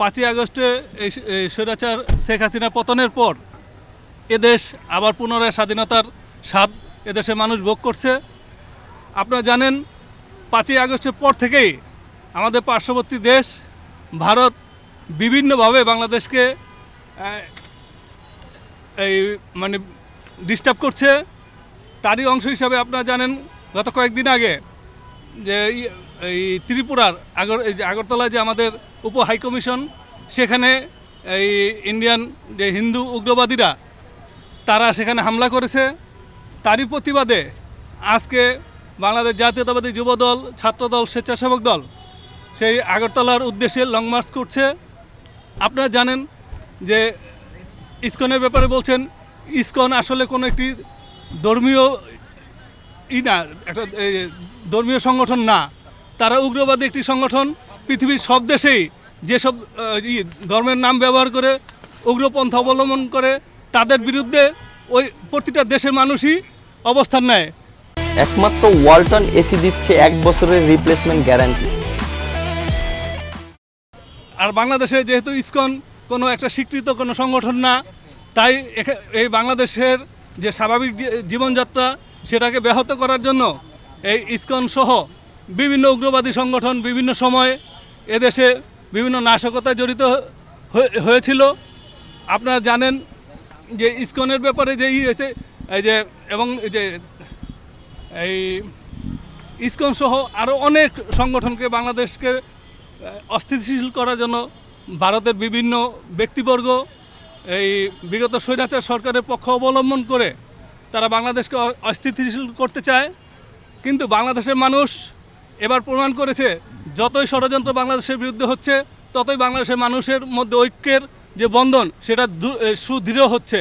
5ই আগস্টে এই স্বৈরাচার শেখ হাসিনা পতনের পর এদেশ আবার পুনরায় স্বাধীনতার স্বাদ এদেশের মানুষ ভোগ করছে। আপনারা জানেন 5ই আগস্টের পর থেকেই আমাদের পার্শ্ববর্তী দেশ ভারত বিভিন্নভাবে বাংলাদেশকে এই মানে ডিস্টার্ব করছে। তারই অংশ হিসাবে আপনারা জানেন গত কয়েকদিন আগে যে এই ত্রিপুরার আগরতলায় যে আমাদের উপ হাইকমিশন, সেখানে এই ইন্ডিয়ান যে হিন্দু উগ্রবাদীরা তারা সেখানে হামলা করেছে। তারই প্রতিবাদে আজকে বাংলাদেশ জাতীয়তাবাদী যুবদল, ছাত্রদল, স্বেচ্ছাসেবক দল সেই আগরতলার উদ্দেশ্যে লং মার্চ করছে। আপনারা জানেন যে ইসকনের ব্যাপারে বলছেন, ইসকন আসলে কোনো একটি ধর্মীয় না, একটা ধর্মীয় সংগঠন না, তারা উগ্রবাদী একটি সংগঠন। পৃথিবীর সব দেশেই যেসব ধর্মের নাম ব্যবহার করে উগ্রপন্থা অবলম্বন করে তাদের বিরুদ্ধে ওই প্রতিটা দেশের মানুষই অবস্থান নেয়। একমাত্র ওয়ালটন এসি দিচ্ছে 1 বছরের রিপ্লেসমেন্ট গ্যারান্টি। আর বাংলাদেশে যেহেতু ইসকন কোনো একটা স্বীকৃত কোনো সংগঠন না, তাই এই বাংলাদেশের যে স্বাভাবিক জীবনযাত্রা সেটাকে ব্যাহত করার জন্য এই ইসকন সহ বিভিন্ন উগ্রবাদী সংগঠন বিভিন্ন সময়ে এদেশে বিভিন্ন নাশকতায় জড়িত হয়েছিল। আপনারা জানেন যে ইসকনের ব্যাপারে যে হয়েছে এই যে, এবং যে এই ইসকন সহ আরও অনেক সংগঠনকে বাংলাদেশকে অস্থিতিশীল করার জন্য ভারতের বিভিন্ন ব্যক্তিবর্গ এই বিগত স্বৈরাচার সরকারের পক্ষ অবলম্বন করে তারা বাংলাদেশকে অস্থিতিশীল করতে চায়। কিন্তু বাংলাদেশের মানুষ এবার প্রমাণ করেছে, যতই ষড়যন্ত্র বাংলাদেশের বিরুদ্ধে হচ্ছে ততই বাংলাদেশের মানুষের মধ্যে ঐক্যের যে বন্ধন সেটা সুদৃঢ় হচ্ছে।